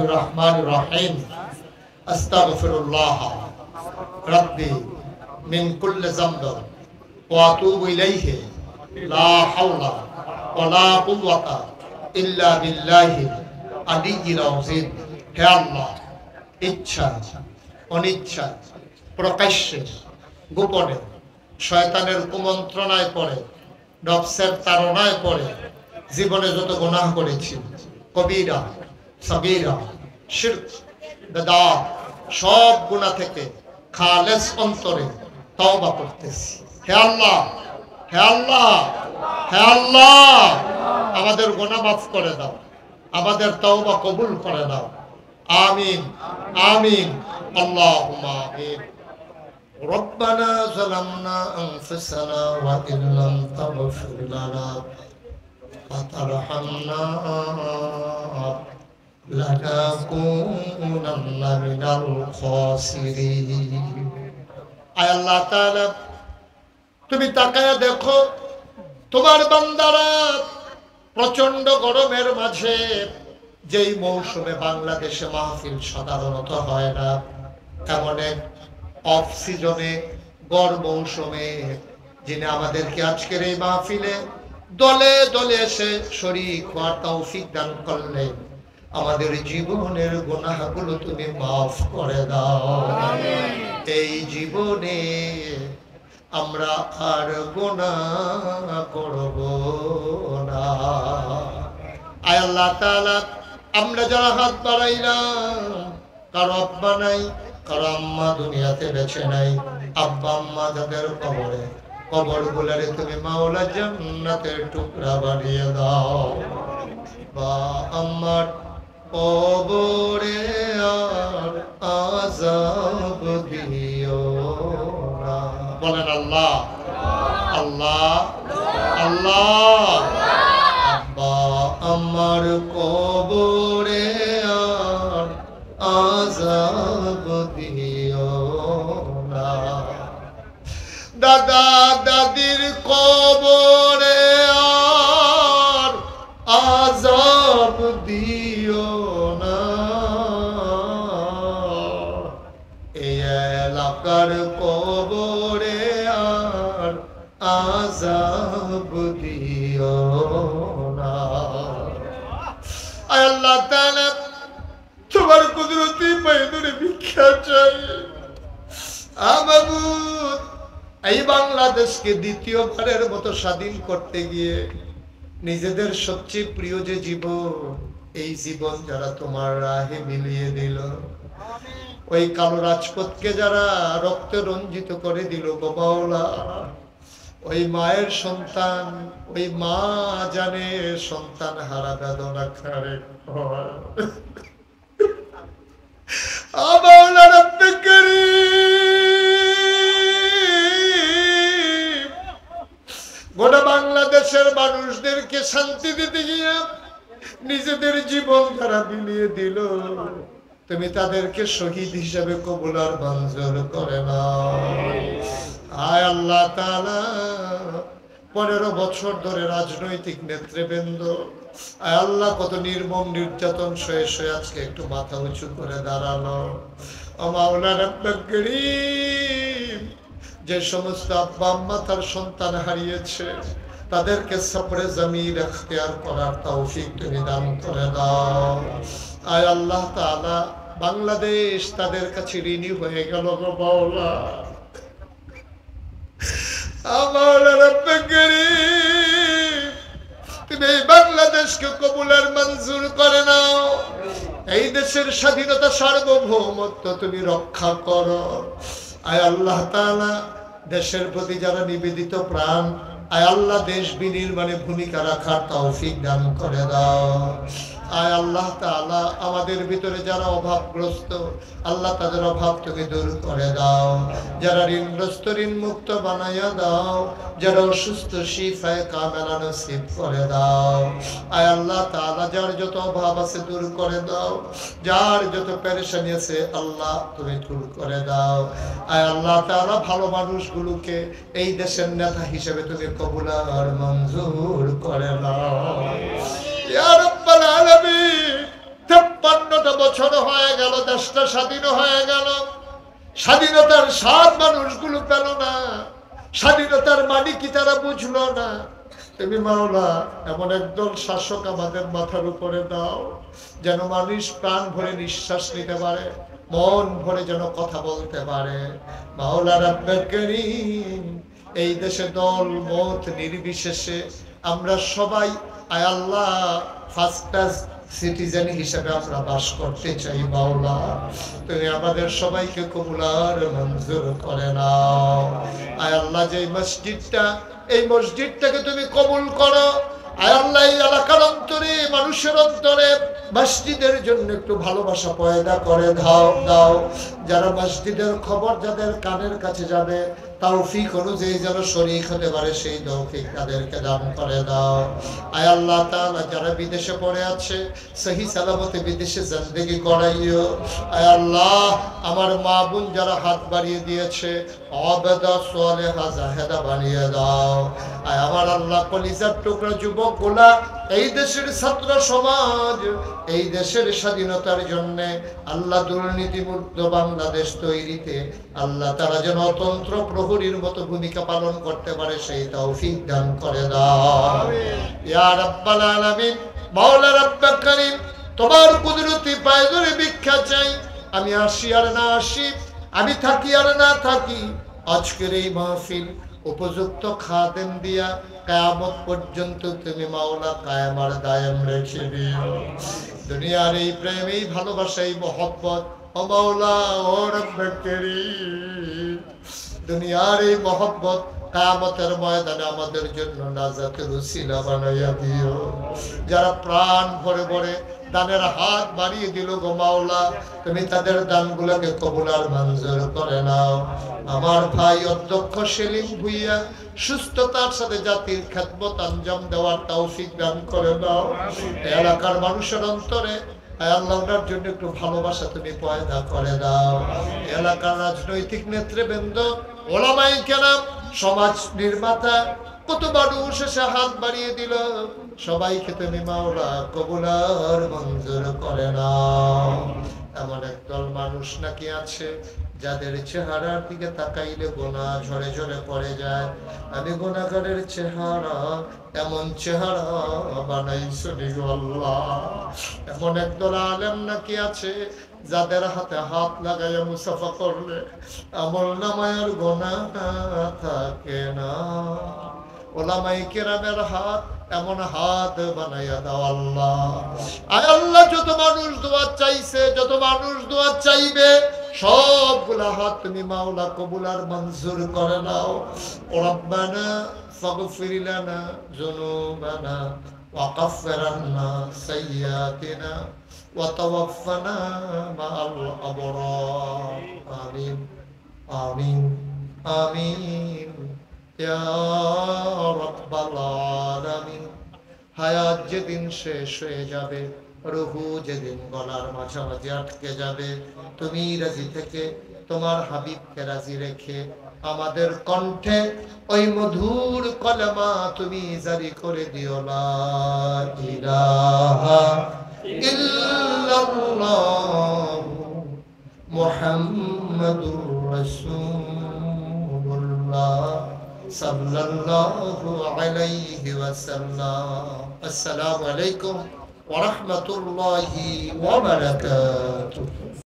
বিসমিল্লাহির রহমানির রহিম আস্তাগফিরুল্লাহ রাব্বি মিন কুল্লি যামব ওয়া আতুবু ইলাইহি লা হাওলা ওয়া লা কুওয়াতা ইল্লা বিল্লাহিল আলিয়্যিল আযীম। হে আল্লাহ, ইচ্ছা অনিচ্ছা প্রকাশ্যে গোপনে শয়তানের কুমন্ত্রণায় পড়ে নফসের তাড়নায় পড়ে জীবনে যত গুনাহ করেছি, কবিরা সগীরা শিরক বেদাত, সব গুনাহ থেকে খালেস অন্তরে তওবা করতেছি। হে আল্লাহ, হে আল্লাহ, হে আল্লাহ, আমাদের গুনাহ মাফ করে দাও, আমাদের তওবা কবুল করে দাও। আমিন আমিন আল্লাহুম্মা আমিন। রব্বানা যালামনা আনফুসানা ওয়া ইল্লাম তাগফির লানা ওয়া তারহামনা লানাকুনান্না মিনাল খাসিরিন। আয় আল্লাহ তাআলা, তুমি তাকায়া দেখো তোমার বান্দারা প্রচন্ড গরমের মাঝে, যেই মৌসুমে বাংলাদেশে মাহফিল সাধারণত হয় না, এমন এক অফ সিজনে গড় মৌসুমে যিনি আমাদেরকে আজকের এই মাহফিলে দলে দলে এসে শরীক হওয়ার তৌফিক দান করলেন, আমাদের জীবনের গুনাহগুলো তুমি মাফ করে দাও। এই জীবনে আমরা আর গুনাহ করব না। আয় আল্লাহ তাআলা, আমরা যারা হাত বাড়াইলাম, কারো আব্বা নাই, কারো আম্মা দুনিয়াতে বেঁচে নাই, আব্বা আম্মা যাদের কবরে, কবর গুলারে তুমি মাওলা জান্নাতের টুকরা বানিয়ে দাও। বা আম্মার কবরে আর আযাব দিও না। বলেন আল্লাহ আল্লাহ আল্লাহ। আব্বা আমার কবরে আর আযাব দিও না। দাদা দাদির কবরে আর আযাব দিও না। এই এলাকার কবরে আর আযাব দিও না। আয় আল্লাহ তাআলা, তোমার কুদরতি পায়ে ধরে ভিক্ষা চাই। মাবুদ, এই বাংলাদেশকে দ্বিতীয়বারের মতো স্বাধীন করতে গিয়ে নিজেদের সবচেয়ে প্রিয় যে জীবন, এই জীবন যারা তোমার রাহে মিলিয়ে দিল, ওই কালো রাজপথকে যারা রক্তে রঞ্জিত করে দিল গো মাওলা, ওই মায়ের সন্তান, ওই মা জানে সন্তান হারা বেদনা কারে মাওলা রব্বে কারীম, গোটা বাংলাদেশের মানুষদেরকে শান্তি দিতে গিয়ে নিজেদের জীবন যারা বিলিয়ে দিল, তুমি তাদেরকে শহীদ হিসেবে কবুল আর মঞ্জুর করে নাও। আয় আল্লাহ তাআলা, 15 বছর ধরে রাজনৈতিক নেতৃবৃন্দ, আয় আল্লাহ, কত নির্মম নির্যাতন সয়ে সয়ে আজকে একটু মাথা উঁচু করে দাঁড়ালো। ও মাওলা রব্বে কারীম, যে সমস্ত আব্বা আম্মা তার সন্তান হারিয়েছে, তাদেরকে সবরে জমির ইখতিয়ার করার তৌফিক তুমি দান করে দাও। আয় আল্লাহ তাআলা, বাংলাদেশ তাদের কাছে ঋণী হয়ে গেল গো মাওলা। আমার রব্বে কারীম, তুমি এই বাংলাদেশকে কবুল আর মঞ্জুর করে নাও। এই দেশের স্বাধীনতা সার্বভৌমত্ব তুমি রক্ষা করো। আয় আল্লাহ তাআলা, দেশের প্রতি যারা নিবেদিত প্রাণ, আয় আল্লাহ, দেশ বিনির্মাণে ভূমিকা রাখার তৌফিক দান করে দাও। আয় আল্লাহ তাআলা, আমাদের ভিতরে যারা অভাবগ্রস্ত, আল্লাহ তাদের অভাব তুমি দূর করে দাও। যারা ঋণগ্রস্ত ঋণ মুক্ত বানাইয়া দাও। যারা অসুস্থ শিফায়ে কামেলা নসিব করে দাও। আয় আল্লাহ তাআলা, যার যত অভাব আছে দূর করে দাও। যার যত পেরেশানি আছে আল্লাহ তুমি দূর করে দাও। আয় আল্লাহ তাআলা, ভালো মানুষগুলোকে এই দেশের নেতা হিসেবে তুমি কবুল আর মঞ্জুর করে নাও। ইয়া রাব্বাল আলামিন, 52টা বছর হয়ে গেল, দেশটা স্বাধীন হয়ে গেল, স্বাধীনতার স্বাদ মানুষগুলো পেল না, স্বাধীনতার মানে কি তারা বুঝলো না। তুমি মাওলা এমন একদল শাসক আমাদের মাথার উপরে দাও, যেন মানুষ প্রাণ ভরে নিঃশ্বাস নিতে পারে, মন ভরে যেন কথা বলতে পারে। মাওলা রাব্বুল কারীম, এই দেশে দল মত নির্বিশেষে আমরা সবাই আয় আল্লাহ ফার্স্ট ক্লাস সিটিজেন হিসেবে আমরা বাস করতে চাই। মাওলা তুমি আমাদের সবাইকে কবুল আর মঞ্জুর করে নাও। আয় আল্লাহ, যে মসজিদটা, এই মসজিদটাকে তুমি কবুল করো। আয় আল্লাহ, এই এলাকার অন্তরে, মানুষের অন্তরে মসজিদের জন্য একটু ভালোবাসা পয়দা করে দাও। যারা মসজিদের খবর যাদের কানের কাছে যাবে, তৌফিক অনুযায়ী যেন শরীক হতে পারে, সেই তৌফিক তাদেরকে দান করে দাও। আয় আল্লাহ তাআলা, যারা বিদেশে পড়ে আছে সহি সালামতে বিদেশে জিন্দেগি করাইও। আয় আল্লাহ, আমার মা বোন যারা হাত বাড়িয়ে দিয়েছে, আবেদা সালেহা জাহেদা বানিয়ে দাও। আয় আমার আল্লাহ, কলিজার টুকরা যুবকগুলা, এই দেশের ছাত্র সমাজ, এই দেশের স্বাধীনতার জন্য আল্লাহ দুর্নীতিমুক্ত বাংলাদেশ তৈরিতে আল্লাহ তারা যেন অতন্ত্র প্রহরীর মতো ভূমিকা পালন করতে পারে, সেই তৌফিক দান করে দাও। ইয়া রাব্বাল আলামিন, মাওলা রাব্বুল কারীম, তোমার কুদরতি পায়ে ধরে ভিক্ষা চাই। আমি আসি আর না আসি, আমি থাকি আর না থাকি, আজকের এই মাহফিল উপযুক্ত খাদেম দিয়া কিয়ামত পর্যন্ত তুমি মাওলা কায়েম আর দায়েম রেখে দিও। দুনিয়ার এই প্রেম, এই ভালোবাসা, এই মহব্বত, ও মাওলা ও রব্বুল কারীম, দুনিয়ার এই মহব্বত কিয়ামতের ময়দানে আমাদের জন্য নাজাতের উসিলা বানাইয়া দিও। যারা প্রাণ ভরে ভরে দানের হাত বাড়িয়ে দিল গো মাওলা, তুমি তাদের দানগুলোকে কবুল আর মঞ্জুর করে নাও। আমার ভাই অধ্যক্ষ সেলিম ভুইয়া সুস্থতার সাথে জাতির খেদমত আঞ্জাম দেওয়ার তৌফিক দান করে দাও। এলাকার মানুষের অন্তরে আল্লাহর জন্য একটু ভালোবাসা তুমি পয়দা করে দাও। এলাকার রাজনৈতিক নেতৃবৃন্দ, ওলামায়ে কেরাম, সমাজ নির্মাতা, কত মানুষ এসে হাত বাড়িয়ে দিল, সবাইকে তুমি মাওলা কবুল আর মঞ্জুর করে নাও। এমন একদল মানুষ নাকি আছে যাদের চেহারার দিকে তাকাইলে গুনাহ ঝরে ঝরে পড়ে যায়। আমি গুনাহগারের চেহারা, এমন চেহারা বানাইছো গো আল্লাহ। এমন একদল আলেম নাকি আছে যাদের হাতে হাত লাগাইয়া মুসাফা করলে আমল নামায়ের গুনাহ থাকে না। ওলামায়ে কেরামের হাত এমন হাত বানাইয়া দাও আল্লাহ। আয় আল্লাহ, যত মানুষ দোয়া চাইছে, যত মানুষ দোয়া চাইবে, সবগুলা হাত তুমি মাওলা কবুল আর মঞ্জুর করে নাও। রব্বানা ফাগফির লানা যুনুবানা ওয়া কাফফির আন্না সাইয়্যাতিনা ওয়া তাওয়াফফানা মা'আল আবরার। আমিন আমিন আমিন ইয়া রাব্বাল আলামিন। হায়াত যেদিন শেষ হয়ে যাবে, রুহু যেদিন গলার মাঝামাঝি আটকে যাবে, তুমি রাজি থেকে তোমার হাবিবকে রাজি রেখে আমাদের কণ্ঠে ওই মধুর কলেমা তুমি জারি করে দিও, লা ইলাহা ইল্লাল্লাহ মুহাম্মাদুর রাসূলুল্লাহ সাল্লাল্লাহু আলাইহি ওয়াসাল্লাম। আসসালামু আলাইকুম ওয়া রাহমাতুল্লাহি ওয়া বারাকাতুহু।